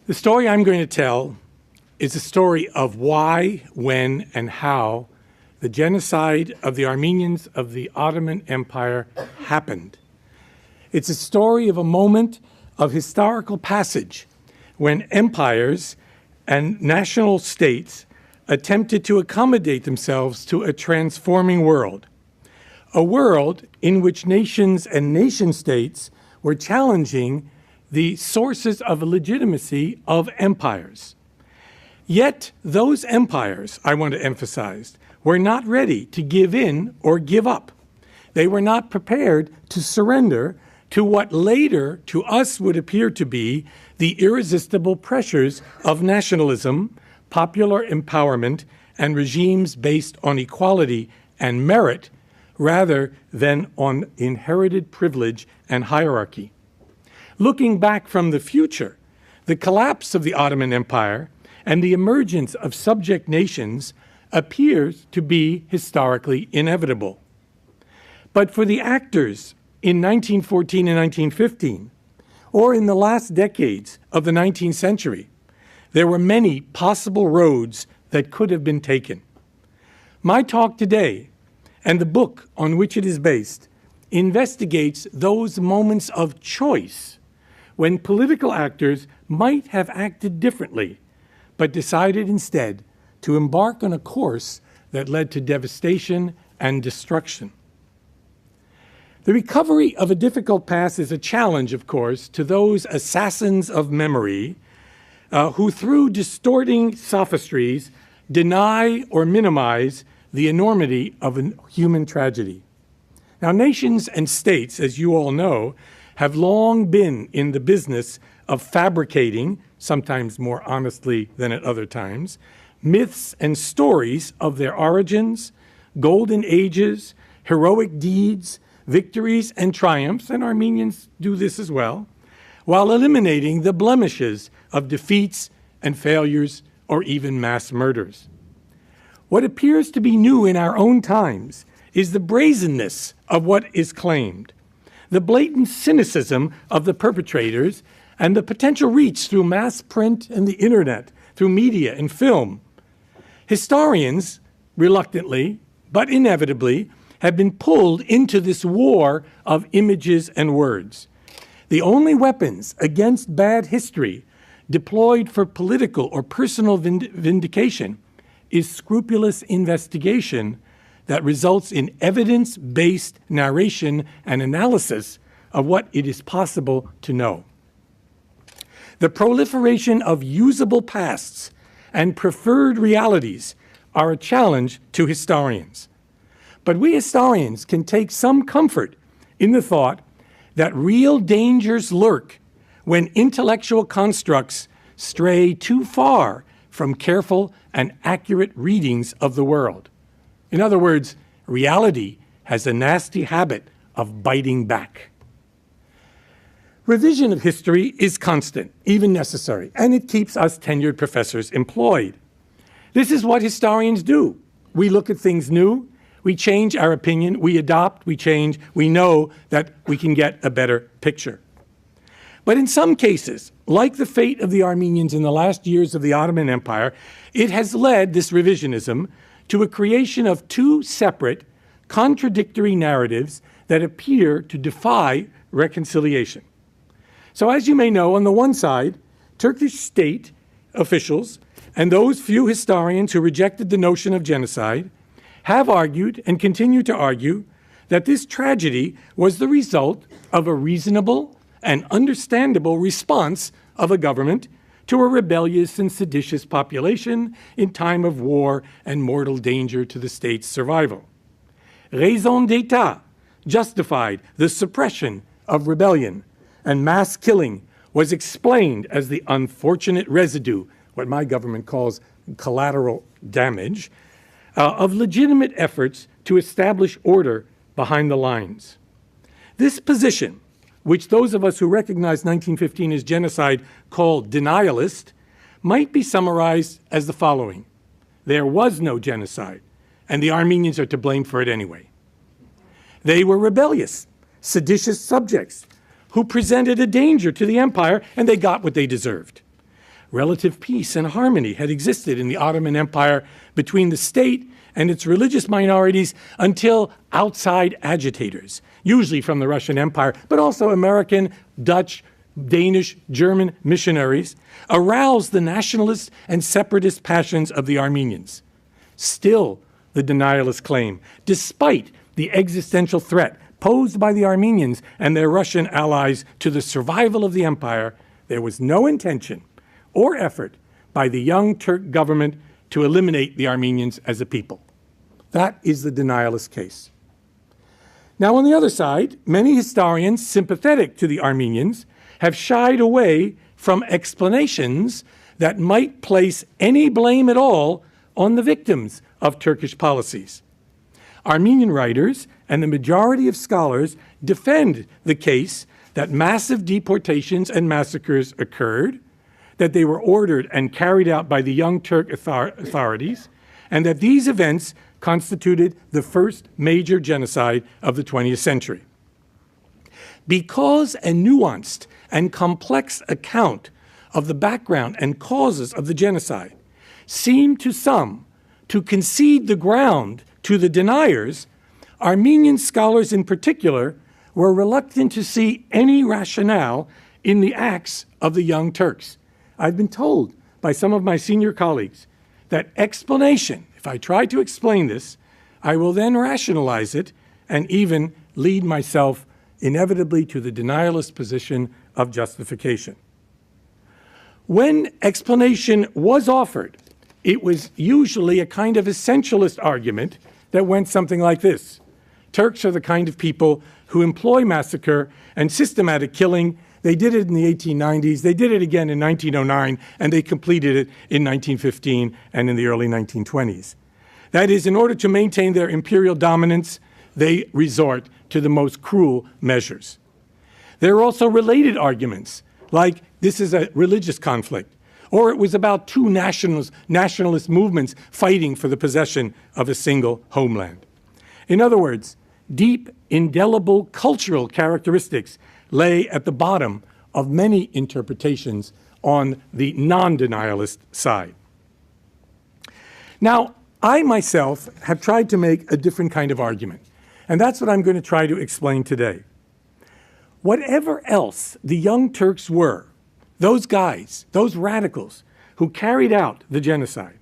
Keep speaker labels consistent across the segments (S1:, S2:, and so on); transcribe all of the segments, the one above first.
S1: The story I'm going to tell is a story of why, when, and how the genocide of the Armenians of the Ottoman Empire happened. It's a story of a moment of historical passage when empires and national states attempted to accommodate themselves to a transforming world, a world in which nations and nation-states were challenging the sources of legitimacy of empires. Yet those empires, I want to emphasize, were not ready to give in or give up. They were not prepared to surrender to what later to us would appear to be the irresistible pressures of nationalism, popular empowerment, and regimes based on equality and merit rather than on inherited privilege and hierarchy. Looking back from the future, the collapse of the Ottoman Empire and the emergence of subject nations appears to be historically inevitable. But for the actors in 1914 and 1915, or in the last decades of the 19th century, there were many possible roads that could have been taken. My talk today, and the book on which it is based, investigates those moments of choice when political actors might have acted differently, but decided instead to embark on a course that led to devastation and destruction. The recovery of a difficult past is a challenge, of course, to those assassins of memory who, through distorting sophistries, deny or minimize the enormity of a human tragedy. Now, nations and states, as you all know, have long been in the business of fabricating, sometimes more honestly than at other times, myths and stories of their origins, golden ages, heroic deeds, victories and triumphs, and Armenians do this as well, while eliminating the blemishes of defeats and failures or even mass murders. What appears to be new in our own times is the brazenness of what is claimed, the blatant cynicism of the perpetrators, and the potential reach through mass print and the internet, through media and film. Historians, reluctantly, but inevitably, have been pulled into this war of images and words. The only weapons against bad history deployed for political or personal vindication is scrupulous investigation that results in evidence-based narration and analysis of what it is possible to know. The proliferation of usable pasts and preferred realities are a challenge to historians. But we historians can take some comfort in the thought that real dangers lurk when intellectual constructs stray too far from careful and accurate readings of the world. In other words, reality has a nasty habit of biting back. Revision of history is constant, even necessary, and it keeps us tenured professors employed. This is what historians do. We look at things new, we change our opinion, we adopt, we change, we know that we can get a better picture. But in some cases, like the fate of the Armenians in the last years of the Ottoman Empire, it has led, this revisionism, to a creation of two separate, contradictory narratives that appear to defy reconciliation. So as you may know, on the one side, Turkish state officials and those few historians who rejected the notion of genocide have argued and continue to argue that this tragedy was the result of a reasonable and understandable response of a government to a rebellious and seditious population in time of war and mortal danger to the state's survival. Raison d'etat justified the suppression of rebellion, and mass killing was explained as the unfortunate residue, what my government calls collateral damage, of legitimate efforts to establish order behind the lines. This position, which those of us who recognize 1915 as genocide call denialist, might be summarized as the following. There was no genocide, and the Armenians are to blame for it anyway. They were rebellious, seditious subjects who presented a danger to the empire, and they got what they deserved. Relative peace and harmony had existed in the Ottoman Empire between the state and its religious minorities until outside agitators, usually from the Russian Empire, but also American, Dutch, Danish, German missionaries, aroused the nationalist and separatist passions of the Armenians. Still, the denialists claim, despite the existential threat posed by the Armenians and their Russian allies to the survival of the empire, there was no intention or effort by the Young Turk government to eliminate the Armenians as a people. That is the denialist case. Now, on the other side, many historians sympathetic to the Armenians have shied away from explanations that might place any blame at all on the victims of Turkish policies. Armenian writers and the majority of scholars defend the case that massive deportations and massacres occurred, that they were ordered and carried out by the Young Turk authorities, and that these events constituted the first major genocide of the 20th century. Because a nuanced and complex account of the background and causes of the genocide seemed to some to concede the ground to the deniers, Armenian scholars in particular were reluctant to see any rationale in the acts of the Young Turks. I've been told by some of my senior colleagues that explanation, if I try to explain this, I will then rationalize it and even lead myself inevitably to the denialist position of justification. When explanation was offered, it was usually a kind of essentialist argument that went something like this. Turks are the kind of people who employ massacre and systematic killing. They did it in the 1890s, they did it again in 1909, and they completed it in 1915 and in the early 1920s. That is, in order to maintain their imperial dominance, they resort to the most cruel measures. There are also related arguments, like this is a religious conflict, or it was about two nationalist movements fighting for the possession of a single homeland. In other words, deep, indelible cultural characteristics lay at the bottom of many interpretations on the non-denialist side. Now, I myself have tried to make a different kind of argument, and that's what I'm going to try to explain today. Whatever else the Young Turks were, those guys, those radicals who carried out the genocide,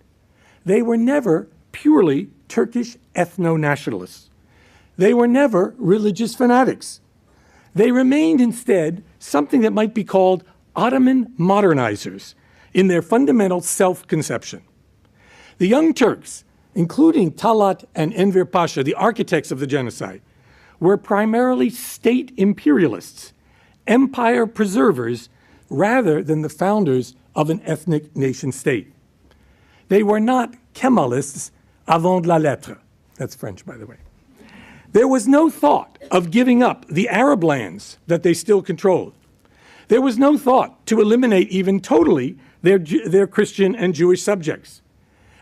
S1: they were never purely Turkish ethno-nationalists. They were never religious fanatics. They remained instead something that might be called Ottoman modernizers in their fundamental self-conception. The Young Turks, including Talat and Enver Pasha, the architects of the genocide, were primarily state imperialists, empire preservers, rather than the founders of an ethnic nation-state. They were not Kemalists avant la lettre. That's French, by the way. There was no thought of giving up the Arab lands that they still controlled. There was no thought to eliminate even totally their Christian and Jewish subjects.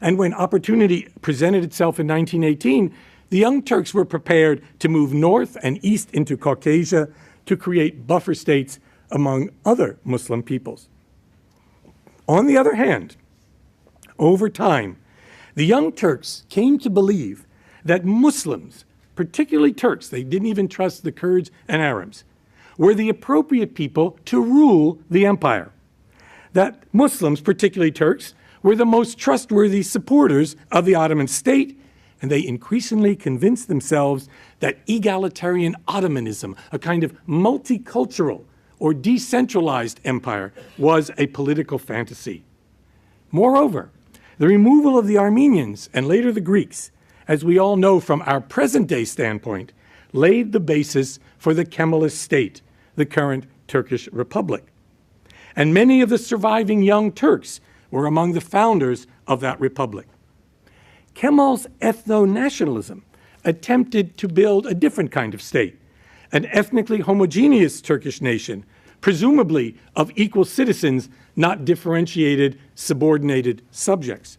S1: And when opportunity presented itself in 1918, the Young Turks were prepared to move north and east into Caucasia to create buffer states among other Muslim peoples. On the other hand, over time, the Young Turks came to believe that Muslims, particularly Turks, they didn't even trust the Kurds and Arabs, were the appropriate people to rule the empire. That Muslims, particularly Turks, were the most trustworthy supporters of the Ottoman state, and they increasingly convinced themselves that egalitarian Ottomanism, a kind of multicultural or decentralized empire, was a political fantasy. Moreover, the removal of the Armenians and later the Greeks, as we all know from our present-day standpoint, laid the basis for the Kemalist state, the current Turkish Republic. And many of the surviving Young Turks were among the founders of that republic. Kemal's ethno-nationalism attempted to build a different kind of state, an ethnically homogeneous Turkish nation, presumably of equal citizens, not differentiated, subordinated subjects.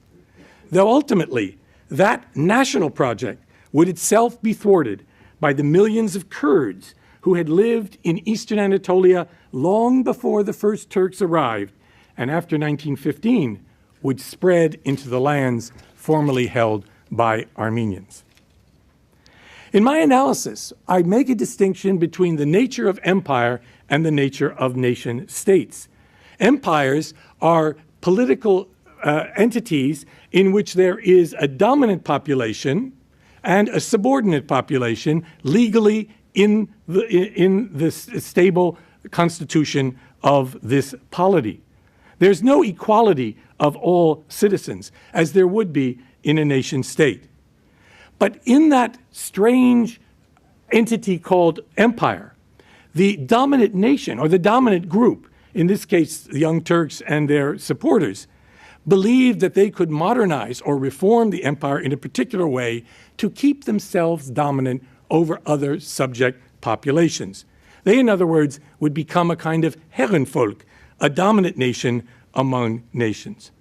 S1: Though ultimately, that national project would itself be thwarted by the millions of Kurds who had lived in eastern Anatolia long before the first Turks arrived and after 1915 would spread into the lands formerly held by Armenians. In my analysis, I make a distinction between the nature of empire and the nature of nation states. Empires are political entities in which there is a dominant population and a subordinate population legally in the stable constitution of this polity. There's no equality of all citizens, as there would be in a nation state. But in that strange entity called empire, the dominant nation, or the dominant group, in this case the Young Turks and their supporters, believed that they could modernize or reform the empire in a particular way to keep themselves dominant over other subject populations. They, in other words, would become a kind of Herrenvolk, a dominant nation among nations.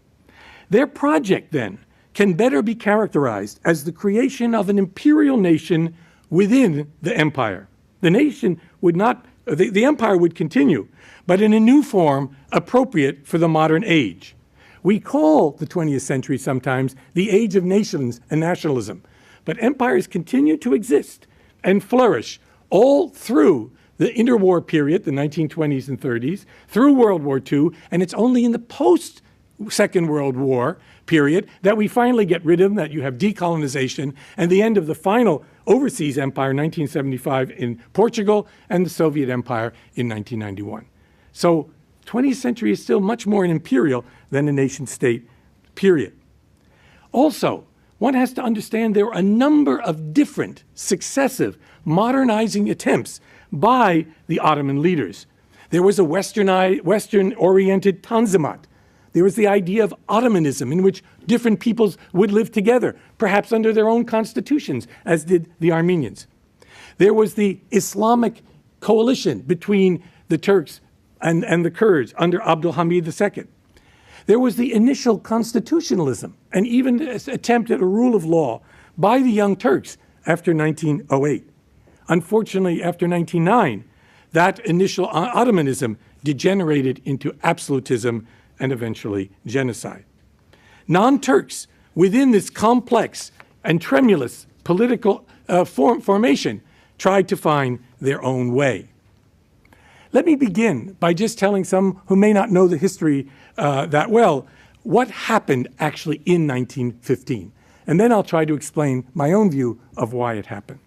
S1: Their project, then, can better be characterized as the creation of an imperial nation within the empire. The nation would not, the empire would continue, but in a new form appropriate for the modern age. We call the 20th century sometimes the age of nations and nationalism, but empires continue to exist and flourish all through the interwar period, the 1920s and 30s, through World War II, and it's only in the post-Second World War period that we finally get rid of them, that you have decolonization and the end of the final overseas empire, 1975 in Portugal, and the Soviet Empire in 1991. So 20th century is still much more an imperial than a nation-state period. Also, one has to understand there are a number of different, successive, modernizing attempts by the Ottoman leaders. There was a Western-oriented Tanzimat. There was the idea of Ottomanism, in which different peoples would live together, perhaps under their own constitutions, as did the Armenians. There was the Islamic coalition between the Turks and the Kurds under Abdul Hamid II. There was the initial constitutionalism and even an attempt at a rule of law by the Young Turks after 1908. Unfortunately, after 1909, that initial Ottomanism degenerated into absolutism and eventually genocide. Non-Turks, within this complex and tremulous political formation, tried to find their own way. Let me begin by just telling some who may not know the history that well what happened actually in 1915. And then I'll try to explain my own view of why it happened.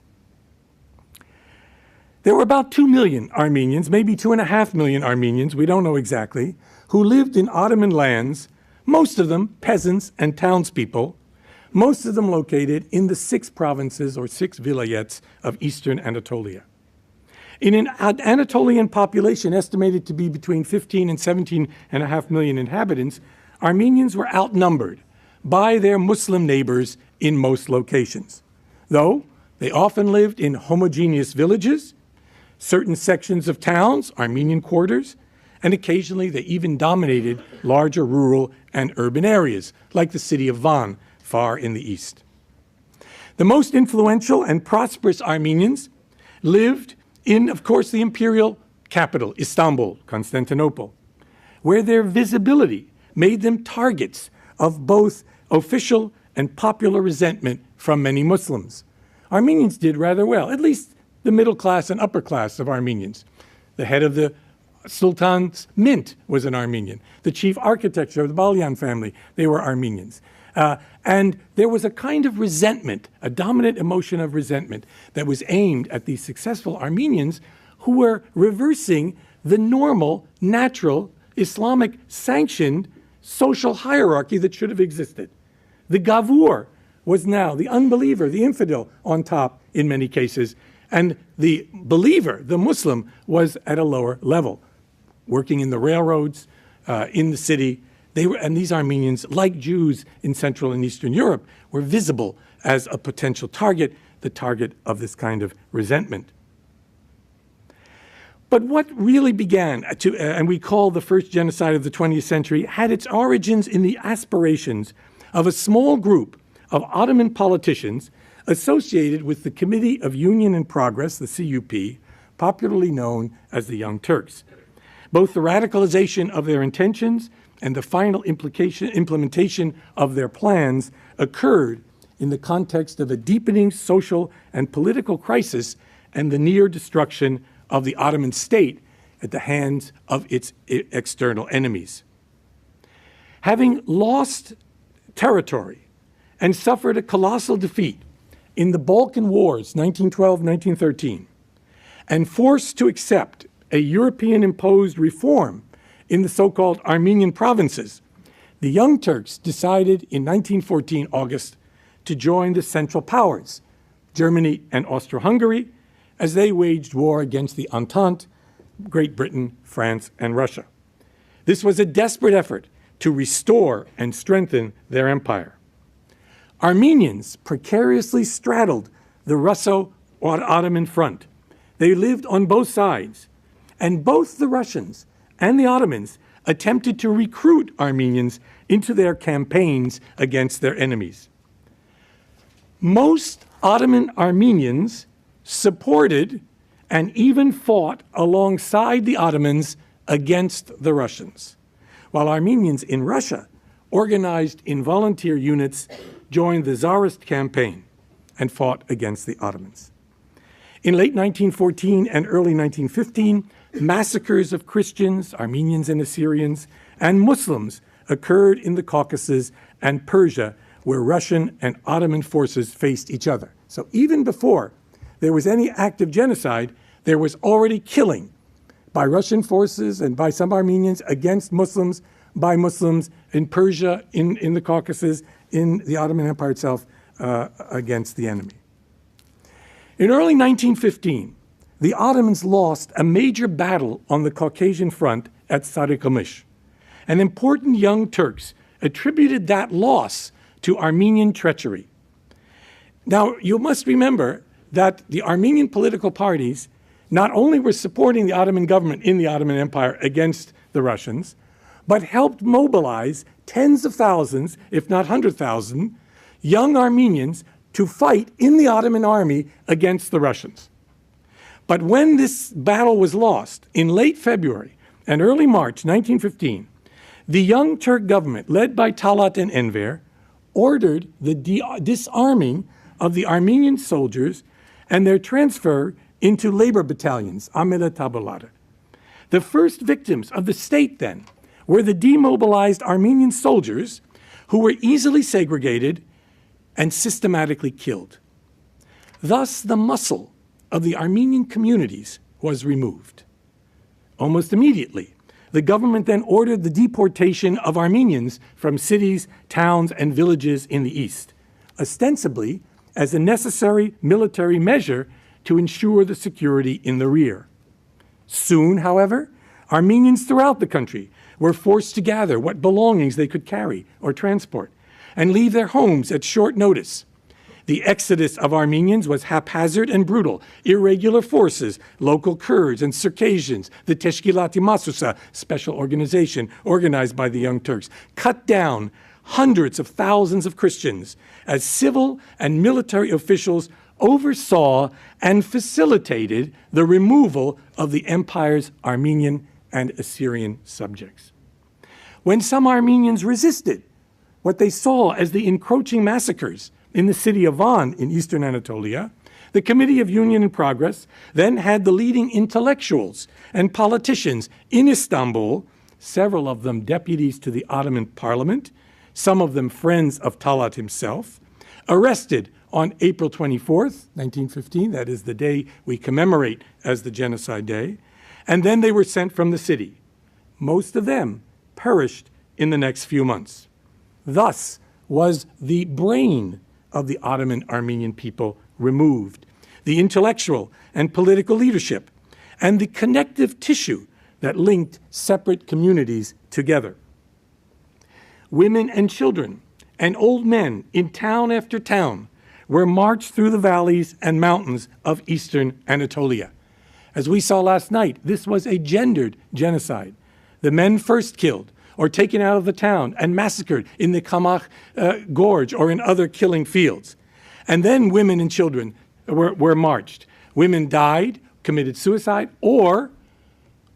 S1: There were about 2 million Armenians, maybe 2.5 million Armenians, we don't know exactly, who lived in Ottoman lands, most of them peasants and townspeople, most of them located in the 6 provinces or 6 vilayets of eastern Anatolia. In an Anatolian population estimated to be between 15 and 17.5 million inhabitants, Armenians were outnumbered by their Muslim neighbors in most locations. Though they often lived in homogeneous villages, certain sections of towns, Armenian quarters, and occasionally they even dominated larger rural and urban areas, like the city of Van, far in the east. The most influential and prosperous Armenians lived in, of course, the imperial capital, Istanbul, Constantinople, where their visibility made them targets of both official and popular resentment from many Muslims. Armenians did rather well, at least the middle class and upper class of Armenians. The head of the Sultan's mint was an Armenian. The chief architect of the Balyan family, they were Armenians. And there was a kind of resentment, a dominant emotion of resentment that was aimed at these successful Armenians who were reversing the normal, natural, Islamic sanctioned social hierarchy that should have existed. The gavur was now the unbeliever, the infidel, on top in many cases, and the believer, the Muslim, was at a lower level, working in the railroads, in the city. And these Armenians, like Jews in Central and Eastern Europe, were visible as a potential target, the target of this kind of resentment. But what really began and we call the first genocide of the 20th century, had its origins in the aspirations of a small group of Ottoman politicians associated with the Committee of Union and Progress, the CUP, popularly known as the Young Turks. Both the radicalization of their intentions and the final implementation of their plans occurred in the context of a deepening social and political crisis and the near destruction of the Ottoman state at the hands of its external enemies. Having lost territory and suffered a colossal defeat in the Balkan Wars, 1912-1913, and forced to accept a European-imposed reform in the so-called Armenian provinces, the Young Turks decided in 1914 August to join the Central Powers, Germany and Austro-Hungary, as they waged war against the Entente, Great Britain, France, and Russia. This was a desperate effort to restore and strengthen their empire. Armenians precariously straddled the Russo-Ottoman front. They lived on both sides, and both the Russians and the Ottomans attempted to recruit Armenians into their campaigns against their enemies. Most Ottoman Armenians supported and even fought alongside the Ottomans against the Russians, while Armenians in Russia, organized in volunteer units, joined the Tsarist campaign and fought against the Ottomans. In late 1914 and early 1915, massacres of Christians, Armenians and Assyrians, and Muslims occurred in the Caucasus and Persia, where Russian and Ottoman forces faced each other. So even before there was any act of genocide, there was already killing by Russian forces and by some Armenians against Muslims, by Muslims in Persia, in the Caucasus, in the Ottoman Empire itself, against the enemy. In early 1915, the Ottomans lost a major battle on the Caucasian front at Sarıkamış, and important Young Turks attributed that loss to Armenian treachery. Now, you must remember that the Armenian political parties not only were supporting the Ottoman government in the Ottoman Empire against the Russians, but helped mobilize tens of thousands, if not 100,000, young Armenians to fight in the Ottoman army against the Russians. But when this battle was lost in late February and early March 1915, the Young Turk government, led by Talat and Enver, ordered the disarming of the Armenian soldiers and their transfer into labor battalions, amele tabuları. The first victims of the state then were the demobilized Armenian soldiers who were easily segregated and systematically killed. Thus, the muscle of the Armenian communities was removed. Almost immediately, the government then ordered the deportation of Armenians from cities, towns, and villages in the east, ostensibly as a necessary military measure to ensure the security in the rear. Soon, however, Armenians throughout the country were forced to gather what belongings they could carry or transport and leave their homes at short notice. The exodus of Armenians was haphazard and brutal. Irregular forces, local Kurds and Circassians, the Teşkilat-i Masusa, special organization organized by the Young Turks, cut down hundreds of thousands of Christians as civil and military officials oversaw and facilitated the removal of the empire's Armenian and Assyrian subjects. When some Armenians resisted what they saw as the encroaching massacres in the city of Van in eastern Anatolia, the Committee of Union and Progress then had the leading intellectuals and politicians in Istanbul, several of them deputies to the Ottoman parliament, some of them friends of Talat himself, arrested on April 24th, 1915, that is the day we commemorate as the Genocide Day, and then they were sent from the city. Most of them perished in the next few months. Thus was the brain of the Ottoman Armenian people removed, the intellectual and political leadership, and the connective tissue that linked separate communities together. Women and children and old men in town after town were marched through the valleys and mountains of eastern Anatolia. As we saw last night, this was a gendered genocide. The men first killed or taken out of the town and massacred in the Kamakh Gorge or in other killing fields. And then women and children were marched. Women died, committed suicide, or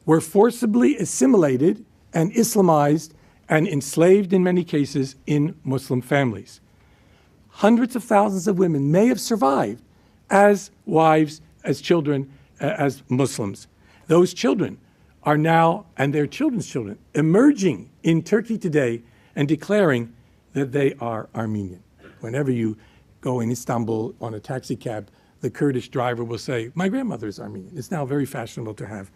S1: were forcibly assimilated and Islamized and enslaved in many cases in Muslim families. Hundreds of thousands of women may have survived as wives, as children, as Muslims. Those children are now, and their children's children, emerging in Turkey today and declaring that they are Armenian. Whenever you go in Istanbul on a taxi cab, the Kurdish driver will say, my grandmother is Armenian. It's now very fashionable to have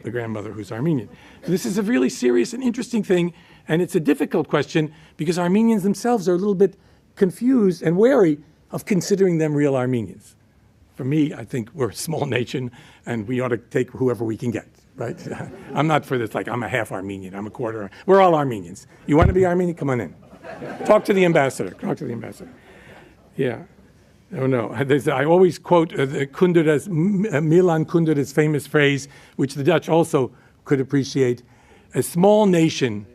S1: a grandmother who's Armenian. This is a really serious and interesting thing, and it's a difficult question because Armenians themselves are a little bit confused and wary of considering them real Armenians. For me, I think we're a small nation and we ought to take whoever we can get, right? I'm not for this, like I'm a half Armenian, I'm a quarter. We're all Armenians. You want to be Armenian? Come on in. Talk to the ambassador. Talk to the ambassador. Yeah. Oh, no. I always quote Kundera's, Milan Kundera's famous phrase, which the Dutch also could appreciate: a small nation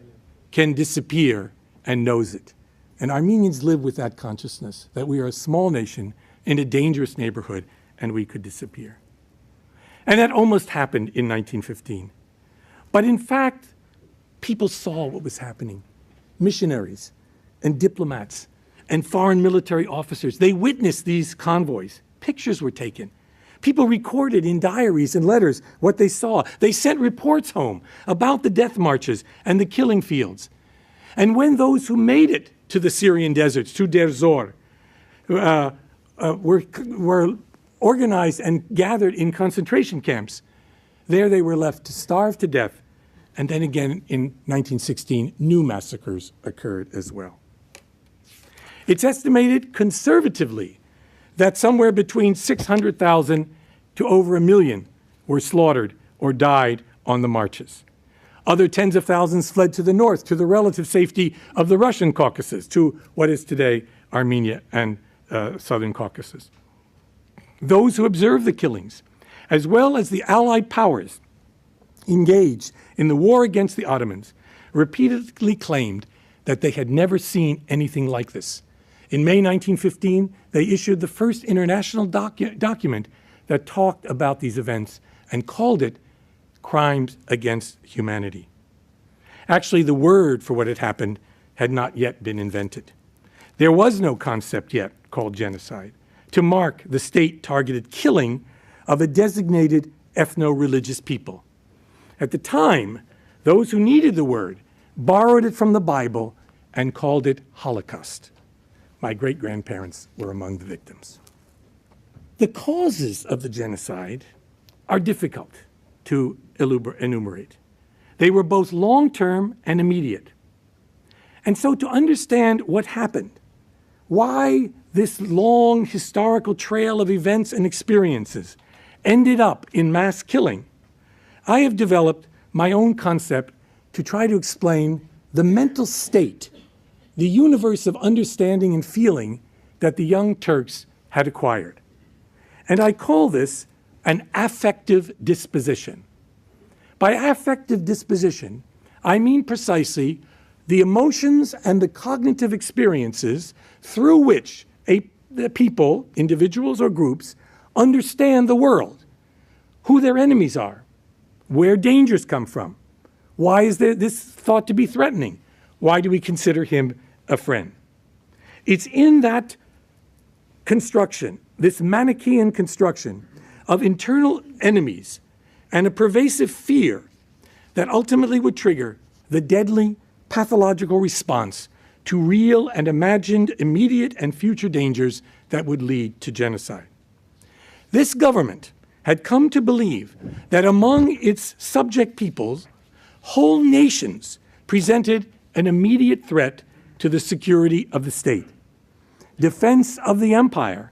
S1: can disappear and knows it. And Armenians live with that consciousness, that we are a small nation in a dangerous neighborhood and we could disappear. And that almost happened in 1915. But in fact, people saw what was happening. Missionaries and diplomats and foreign military officers, they witnessed these convoys. Pictures were taken. People recorded in diaries and letters what they saw. They sent reports home about the death marches and the killing fields. And when those who made it to the Syrian deserts, to Deir Zor, were organized and gathered in concentration camps, there they were left to starve to death. And then again in 1916, new massacres occurred as well. It's estimated conservatively that somewhere between 600,000 to over 1 million were slaughtered or died on the marches. Other tens of thousands fled to the north, to the relative safety of the Russian Caucasus, to what is today Armenia and Southern Caucasus. Those who observed the killings, as well as the Allied powers engaged in the war against the Ottomans, repeatedly claimed that they had never seen anything like this. In May 1915, they issued the first international document that talked about these events and called it crimes against humanity. Actually, the word for what had happened had not yet been invented. There was no concept yet called genocide to mark the state-targeted killing of a designated ethno-religious people. At the time, those who needed the word borrowed it from the Bible and called it Holocaust. My great-grandparents were among the victims. The causes of the genocide are difficult to enumerate. They were both long-term and immediate. And so to understand what happened, why this long historical trail of events and experiences ended up in mass killing, I have developed my own concept to try to explain the mental state, the universe of understanding and feeling that the young Turks had acquired. And I call this an affective disposition. By affective disposition, I mean precisely the emotions and the cognitive experiences through which the people, individuals or groups, understand the world, who their enemies are, where dangers come from, why is this thought to be threatening, why do we consider him a friend. It's in that construction, this Manichaean construction of internal enemies and a pervasive fear that ultimately would trigger the deadly pathological response to real and imagined immediate and future dangers that would lead to genocide. This government had come to believe that among its subject peoples, whole nations presented an immediate threat to the security of the state. Defense of the empire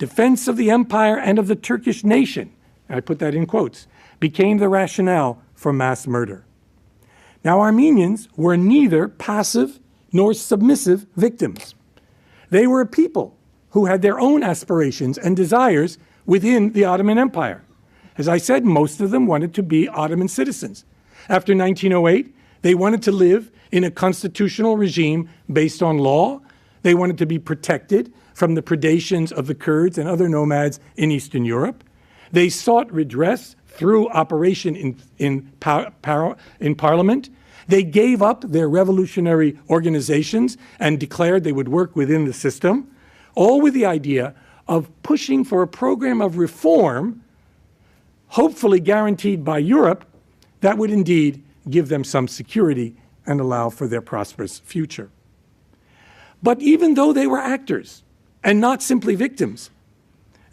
S1: and of the Turkish nation, I put that in quotes, became the rationale for mass murder. Now, Armenians were neither passive nor submissive victims. They were a people who had their own aspirations and desires within the Ottoman Empire. As I said, most of them wanted to be Ottoman citizens. After 1908, they wanted to live in a constitutional regime based on law. They wanted to be protected from the predations of the Kurds and other nomads in Eastern Europe. They sought redress through operation in Parliament, They gave up their revolutionary organizations and declared they would work within the system, all with the idea of pushing for a program of reform, hopefully guaranteed by Europe, that would indeed give them some security and allow for their prosperous future. But even though they were actors and not simply victims,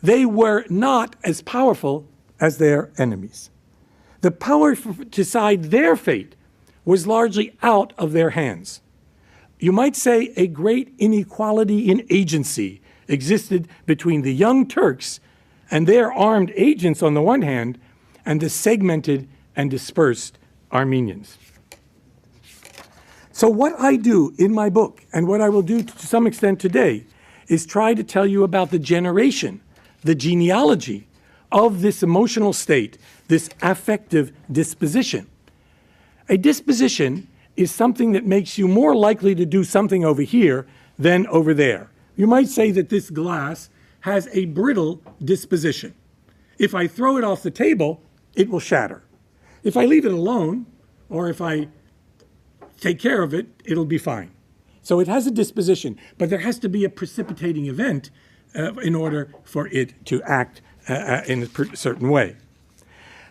S1: they were not as powerful as their enemies. The power to decide their fate was largely out of their hands. You might say a great inequality in agency existed between the young Turks and their armed agents on the one hand, and the segmented and dispersed Armenians. So what I do in my book, and what I will do to some extent today, is try to tell you about the generation, the genealogy of this emotional state, this affective disposition. A disposition is something that makes you more likely to do something over here than over there. You might say that this glass has a brittle disposition. If I throw it off the table, it will shatter. If I leave it alone, or if I take care of it, it'll be fine. So it has a disposition, but there has to be a precipitating event in order for it to act in a certain way.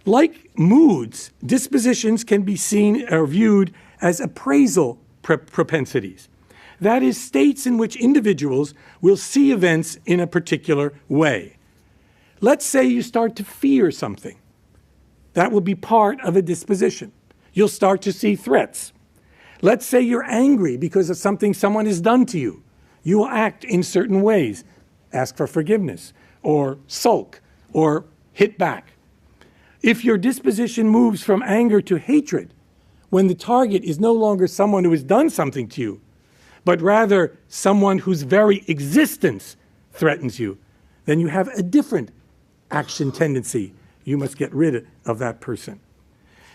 S1: Like moods, dispositions can be seen or viewed as appraisal propensities. That is, states in which individuals will see events in a particular way. Let's say you start to fear something. That will be part of a disposition. You'll start to see threats. Let's say you're angry because of something someone has done to you. You will act in certain ways, ask for forgiveness, or sulk, or hit back. If your disposition moves from anger to hatred, when the target is no longer someone who has done something to you, but rather someone whose very existence threatens you, then you have a different action tendency. You must get rid of that person.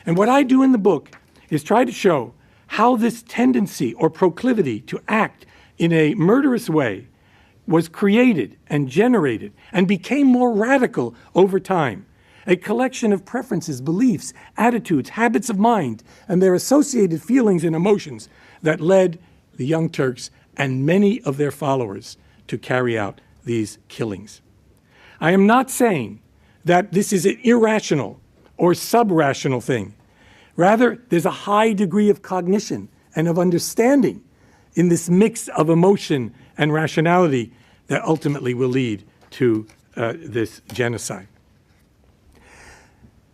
S1: And what I do in the book is try to show how this tendency or proclivity to act in a murderous way was created and generated and became more radical over time. A collection of preferences, beliefs, attitudes, habits of mind, and their associated feelings and emotions that led the Young Turks and many of their followers to carry out these killings. I am not saying that this is an irrational or sub-rational thing. Rather, there's a high degree of cognition and of understanding in this mix of emotion and rationality that ultimately will lead to this genocide.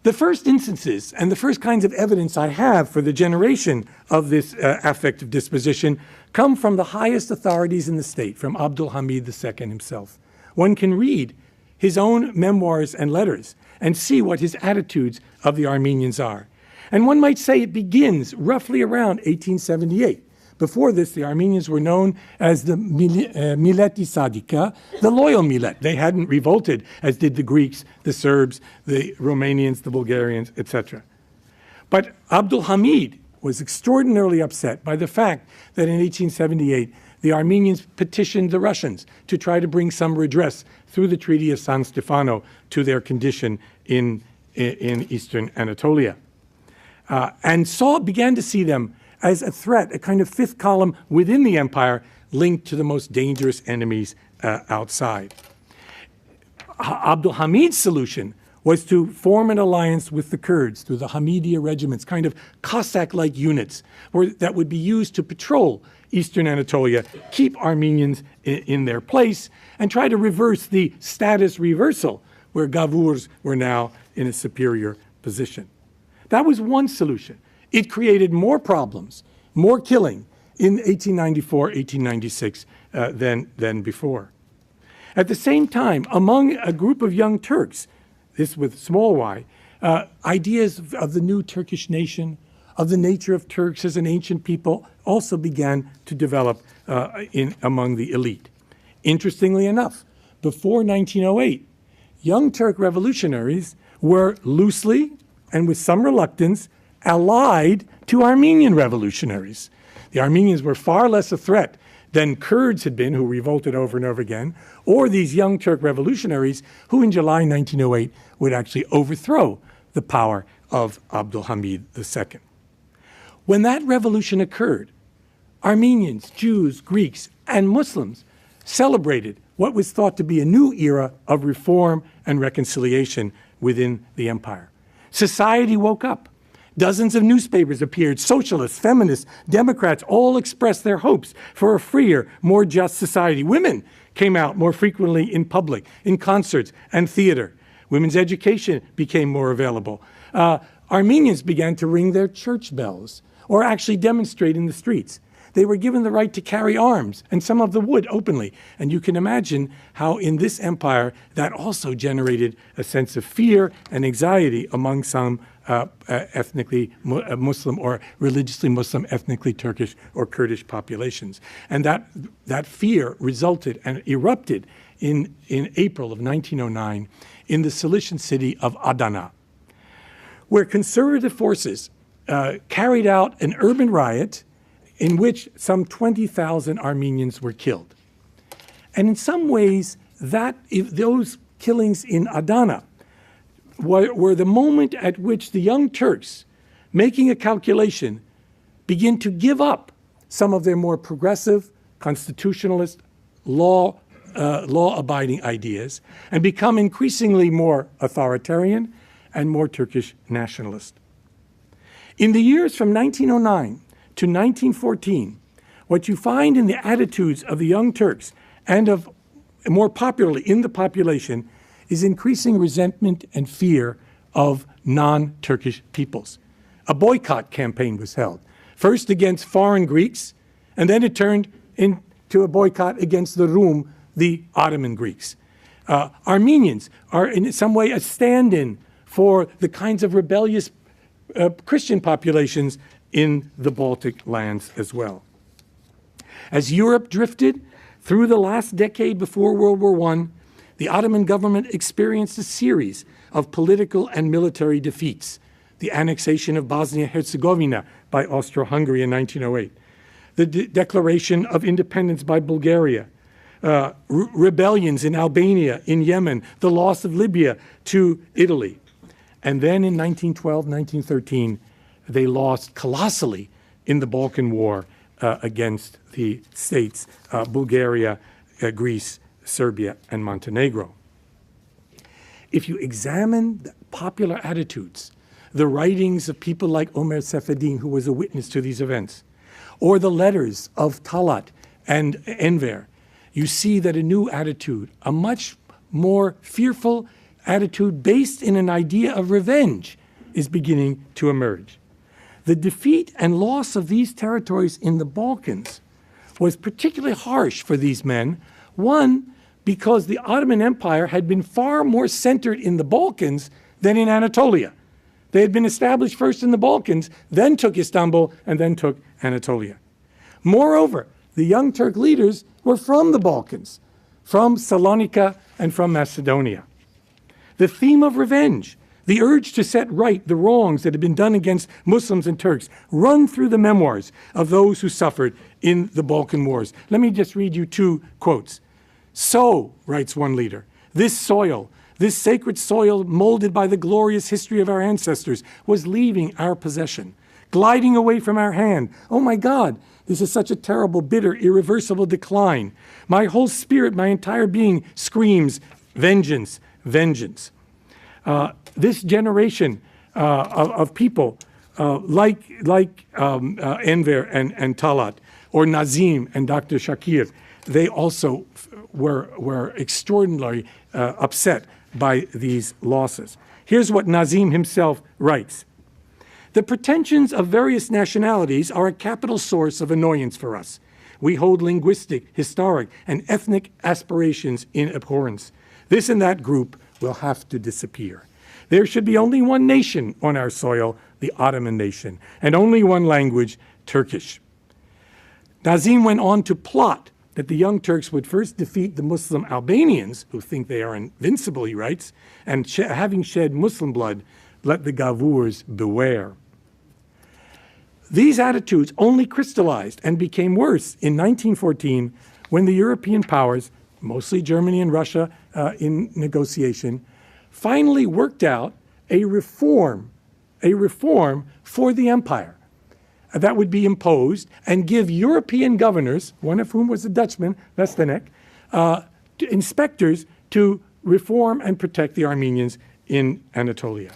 S1: The first instances and the first kinds of evidence I have for the generation of this affective disposition come from the highest authorities in the state, from Abdul Hamid II himself. One can read his own memoirs and letters and see what his attitudes of the Armenians are. And one might say it begins roughly around 1878. Before this, the Armenians were known as the Milleti Sadika, the loyal millet. They hadn't revolted, as did the Greeks, the Serbs, the Romanians, the Bulgarians, etc. But Abdul Hamid was extraordinarily upset by the fact that in 1878, the Armenians petitioned the Russians to try to bring some redress through the Treaty of San Stefano to their condition in eastern Anatolia. And began to see them as a threat, a kind of fifth column within the empire linked to the most dangerous enemies outside. Abdul Hamid's solution was to form an alliance with the Kurds through the Hamidiya regiments, kind of Cossack-like units that would be used to patrol eastern Anatolia, keep Armenians in their place, and try to reverse the status reversal where Gavurs were now in a superior position. That was one solution. It created more problems, more killing in 1894, 1896 than before. At the same time, among a group of young Turks, this with small y, ideas of the new Turkish nation, of the nature of Turks as an ancient people, also began to develop among the elite. Interestingly enough, before 1908, young Turk revolutionaries were loosely and with some reluctance allied to Armenian revolutionaries. The Armenians were far less a threat than Kurds had been, who revolted over and over again, or these young Turk revolutionaries who in July 1908 would actually overthrow the power of Abdul Hamid II. When that revolution occurred, Armenians, Jews, Greeks, and Muslims celebrated what was thought to be a new era of reform and reconciliation within the empire. Society woke up. Dozens of newspapers appeared. Socialists, feminists, Democrats all expressed their hopes for a freer, more just society. Women came out more frequently in public, in concerts and theater. Women's education became more available. Armenians began to ring their church bells or actually demonstrate in the streets. They were given the right to carry arms, and some of them would openly. And you can imagine how in this empire that also generated a sense of fear and anxiety among some ethnically Muslim or religiously Muslim, ethnically Turkish or Kurdish populations. And that fear resulted and erupted in April of 1909 in the Cilician city of Adana, where conservative forces carried out an urban riot in which some 20,000 Armenians were killed. And in some ways, those killings in Adana were the moment at which the Young Turks, making a calculation, begin to give up some of their more progressive, constitutionalist, law-abiding ideas and become increasingly more authoritarian and more Turkish nationalist. In the years from 1909 to 1914, what you find in the attitudes of the Young Turks and of, more popularly in the population, is increasing resentment and fear of non-Turkish peoples. A boycott campaign was held, first against foreign Greeks, and then it turned into a boycott against the Rum, the Ottoman Greeks. Armenians are in some way a stand-in for the kinds of rebellious Christian populations in the Baltic lands as well. As Europe drifted through the last decade before World War I, the Ottoman government experienced a series of political and military defeats. The annexation of Bosnia-Herzegovina by Austro-Hungary in 1908, the declaration of independence by Bulgaria, rebellions in Albania, in Yemen, the loss of Libya to Italy. And then in 1912, 1913, they lost colossally in the Balkan War against the states, Bulgaria, Greece, Serbia, and Montenegro. If you examine the popular attitudes, the writings of people like Omer Sefeddin, who was a witness to these events, or the letters of Talat and Enver, you see that a new attitude, a much more fearful attitude based in an idea of revenge, is beginning to emerge. The defeat and loss of these territories in the Balkans was particularly harsh for these men. One, because the Ottoman Empire had been far more centered in the Balkans than in Anatolia. They had been established first in the Balkans, then took Istanbul, and then took Anatolia. Moreover, the Young Turk leaders were from the Balkans, from Salonika and from Macedonia. The theme of revenge, the urge to set right the wrongs that had been done against Muslims and Turks, run through the memoirs of those who suffered in the Balkan Wars. Let me just read you two quotes. "So," writes one leader, "this soil, this sacred soil molded by the glorious history of our ancestors, was leaving our possession, gliding away from our hand. Oh my God, this is such a terrible, bitter, irreversible decline. My whole spirit, my entire being screams, vengeance, vengeance." This generation of people like Enver and Talat, or Nazim and Dr. Shakir, they also were extraordinarily upset by these losses. Here's what Nazim himself writes. "The pretensions of various nationalities are a capital source of annoyance for us. We hold linguistic, historic, and ethnic aspirations in abhorrence. This and that group will have to disappear. There should be only one nation on our soil, the Ottoman nation, and only one language, Turkish." Nazim went on to plot that the Young Turks would first defeat the Muslim Albanians, who think they are invincible, he writes, and having shed Muslim blood, let the Gavurs beware. These attitudes only crystallized and became worse in 1914 when the European powers, mostly Germany and Russia in negotiation, finally worked out a reform for the empire. that would be imposed and give European governors, one of whom was a Dutchman, Vestenek, inspectors to reform and protect the Armenians in Anatolia.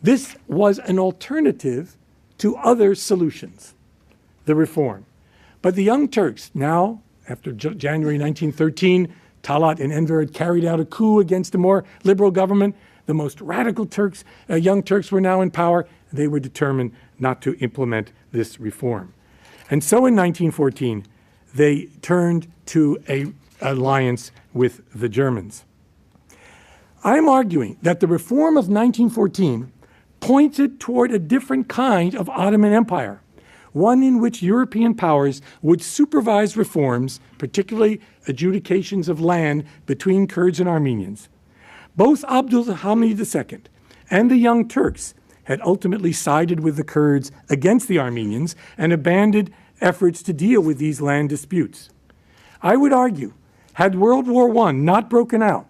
S1: This was an alternative to other solutions, the reform. But the Young Turks, now, after January 1913, Talat and Enver had carried out a coup against a more liberal government. The most radical Turks, Young Turks, were now in power. They were determined not to implement this reform. And so in 1914, they turned to an alliance with the Germans. I'm arguing that the reform of 1914 pointed toward a different kind of Ottoman Empire, one in which European powers would supervise reforms, particularly adjudications of land between Kurds and Armenians. Both Abdul Hamid II and the Young Turks had ultimately sided with the Kurds against the Armenians and abandoned efforts to deal with these land disputes. I would argue, had World War I not broken out,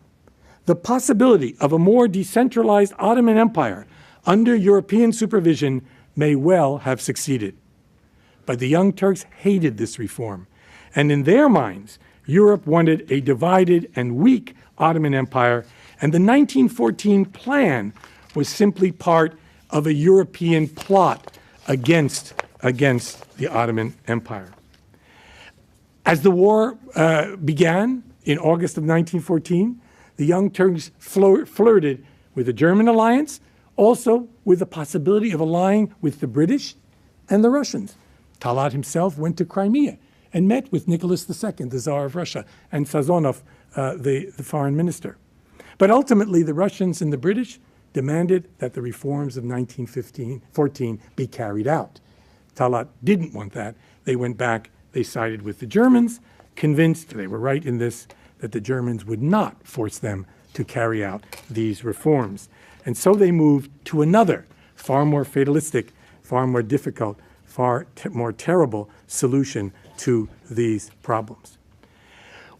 S1: the possibility of a more decentralized Ottoman Empire under European supervision may well have succeeded. But the Young Turks hated this reform, and in their minds, Europe wanted a divided and weak Ottoman Empire, and the 1914 plan was simply part of a European plot against the Ottoman Empire. As the war began in August of 1914, the Young Turks flirted with the German alliance, also with the possibility of allying with the British and the Russians. Talat himself went to Crimea and met with Nicholas II, the Tsar of Russia, and Sazonov, the foreign minister. But ultimately, the Russians and the British demanded that the reforms of 1914 be carried out. Talat didn't want that. They went back, they sided with the Germans, convinced, they were right in this, that the Germans would not force them to carry out these reforms. And so they moved to another, far more fatalistic, far more difficult, far more terrible solution to these problems.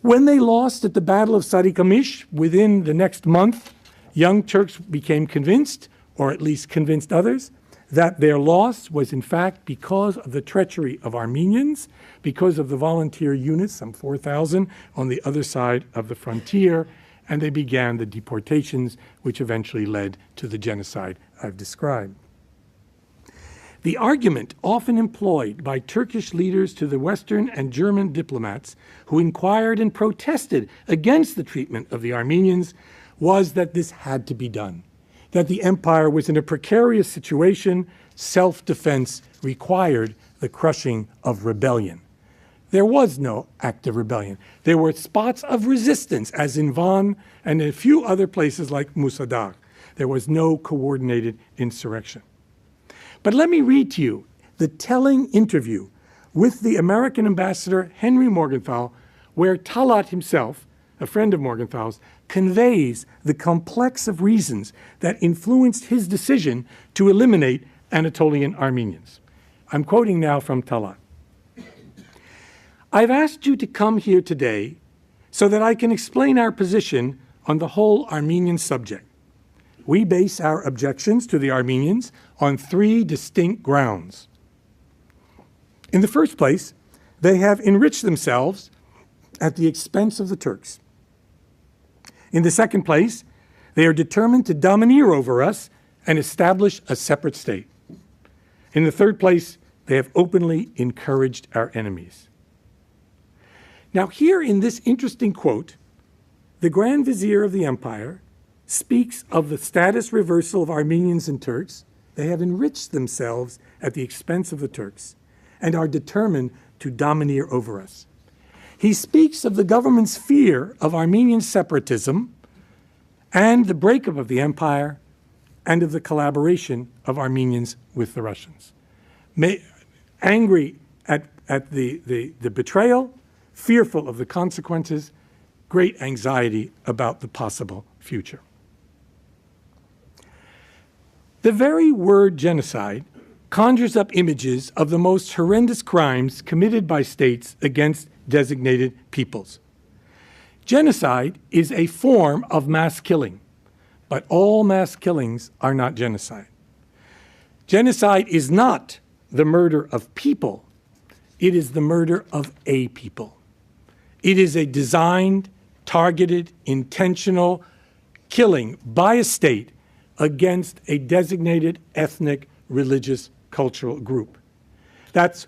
S1: When they lost at the Battle of Sarikamish, within the next month, Young Turks became convinced, or at least convinced others, that their loss was in fact because of the treachery of Armenians, because of the volunteer units, some 4,000, on the other side of the frontier, and they began the deportations, which eventually led to the genocide I've described. The argument often employed by Turkish leaders to the Western and German diplomats who inquired and protested against the treatment of the Armenians was that this had to be done, that the empire was in a precarious situation, self-defense required the crushing of rebellion. There was no active rebellion. There were spots of resistance, as in Van and in a few other places like Musadagh. There was no coordinated insurrection. But let me read to you the telling interview with the American ambassador Henry Morgenthau, where Talat himself, a friend of Morgenthal's, conveys the complex of reasons that influenced his decision to eliminate Anatolian Armenians. I'm quoting now from Talat. I've asked you to come here today so that I can explain our position on the whole Armenian subject. We base our objections to the Armenians on three distinct grounds. In the first place, they have enriched themselves at the expense of the Turks. In the second place, they are determined to domineer over us and establish a separate state. In the third place, they have openly encouraged our enemies. Now, here in this interesting quote, the Grand Vizier of the empire speaks of the status reversal of Armenians and Turks. They have enriched themselves at the expense of the Turks and are determined to domineer over us. He speaks of the government's fear of Armenian separatism and the breakup of the empire and of the collaboration of Armenians with the Russians. Angry at the betrayal, fearful of the consequences, great anxiety about the possible future. The very word genocide conjures up images of the most horrendous crimes committed by states against designated peoples. Genocide is a form of mass killing, but all mass killings are not genocide. Genocide is not the murder of people. It is the murder of a people. It is a designed, targeted, intentional killing by a state against a designated ethnic, religious, cultural group. That's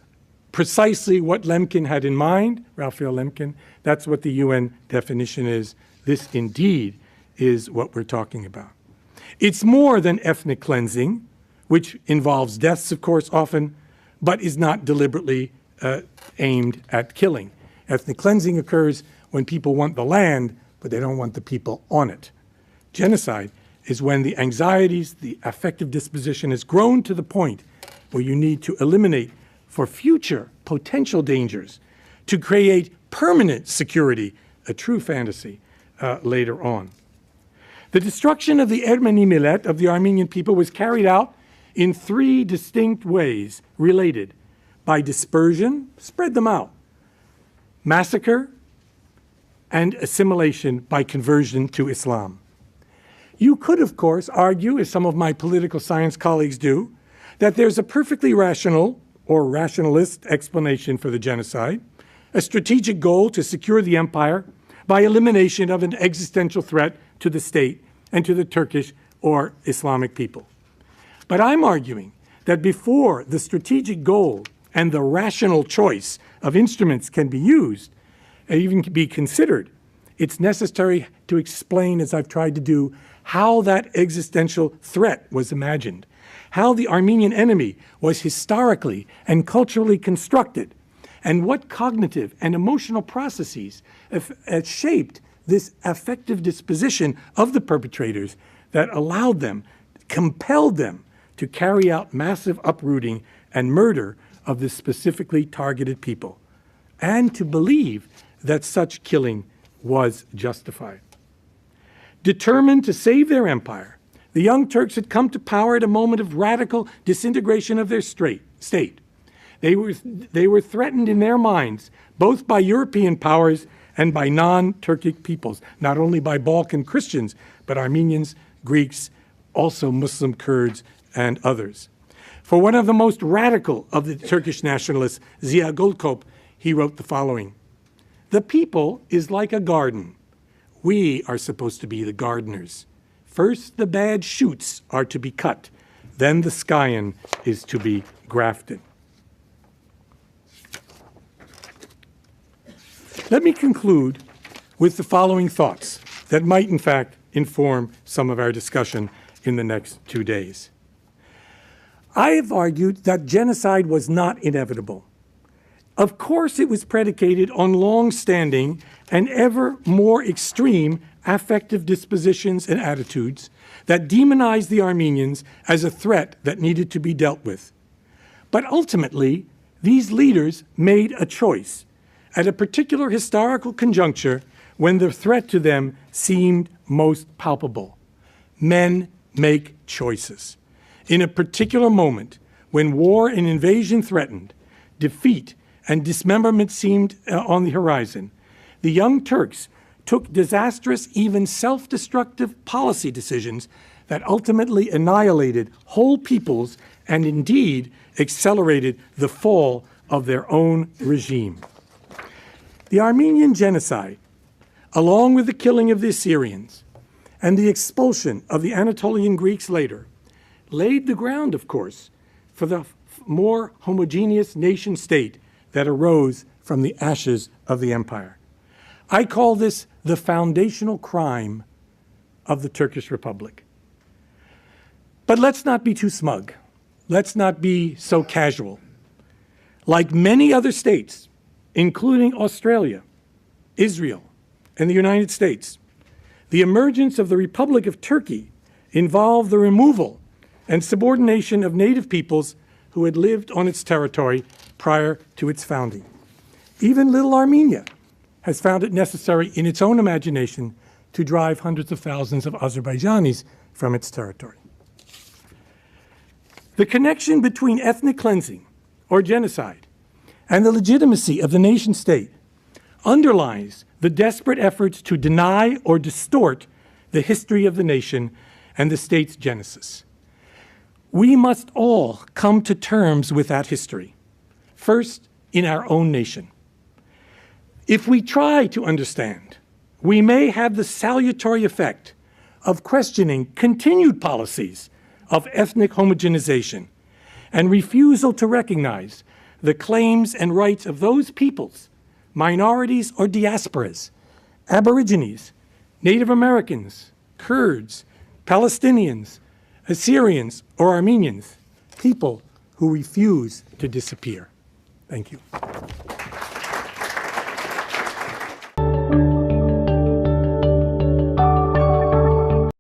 S1: precisely what Lemkin had in mind, Raphael Lemkin. That's what the UN definition is. This indeed is what we're talking about. It's more than ethnic cleansing, which involves deaths, of course, often, but is not deliberately aimed at killing. Ethnic cleansing occurs when people want the land, but they don't want the people on it. Genocide is when the anxieties, the affective disposition has grown to the point where you need to eliminate for future potential dangers to create permanent security, a true fantasy, later on. The destruction of the Ermeni millet, of the Armenian people, was carried out in three distinct ways related: by dispersion, spread them out; massacre; and assimilation by conversion to Islam. You could, of course, argue, as some of my political science colleagues do, that there's a perfectly rational or rationalist explanation for the genocide, a strategic goal to secure the empire by elimination of an existential threat to the state and to the Turkish or Islamic people. But I'm arguing that before the strategic goal and the rational choice of instruments can be used, and even be considered, it's necessary to explain, as I've tried to do, how that existential threat was imagined, how the Armenian enemy was historically and culturally constructed, and what cognitive and emotional processes have shaped this affective disposition of the perpetrators that allowed them, compelled them to carry out massive uprooting and murder of this specifically targeted people, and to believe that such killing was justified. Determined to save their empire, the Young Turks had come to power at a moment of radical disintegration of their state. They were threatened in their minds, both by European powers and by non-Turkic peoples, not only by Balkan Christians, but Armenians, Greeks, also Muslim Kurds, and others. For one of the most radical of the Turkish nationalists, Ziya Gulkop, he wrote the following: "The people is like a garden. We are supposed to be the gardeners. First the bad shoots are to be cut, then the scion is to be grafted." Let me conclude with the following thoughts that might, in fact, inform some of our discussion in the next 2 days. I have argued that genocide was not inevitable. Of course, it was predicated on long-standing and ever more extreme affective dispositions and attitudes that demonized the Armenians as a threat that needed to be dealt with. But ultimately, these leaders made a choice at a particular historical conjuncture when the threat to them seemed most palpable. Men make choices. In a particular moment, when war and invasion threatened, defeat and dismemberment seemed on the horizon, the Young Turks took disastrous, even self-destructive policy decisions that ultimately annihilated whole peoples and indeed accelerated the fall of their own regime. The Armenian Genocide, along with the killing of the Assyrians and the expulsion of the Anatolian Greeks later, laid the ground, of course, for the more homogeneous nation state that arose from the ashes of the empire. I call this the foundational crime of the Turkish Republic. But let's not be too smug. Let's not be so casual. Like many other states, including Australia, Israel, and the United States, the emergence of the Republic of Turkey involved the removal and subordination of native peoples who had lived on its territory prior to its founding. Even little Armenia has found it necessary in its own imagination to drive hundreds of thousands of Azerbaijanis from its territory. The connection between ethnic cleansing, or genocide, and the legitimacy of the nation state underlies the desperate efforts to deny or distort the history of the nation and the state's genesis. We must all come to terms with that history, first in our own nation. If we try to understand, we may have the salutary effect of questioning continued policies of ethnic homogenization and refusal to recognize the claims and rights of those peoples, minorities or diasporas, Aborigines, Native Americans, Kurds, Palestinians, Assyrians, or Armenians, people who refuse to disappear. Thank you.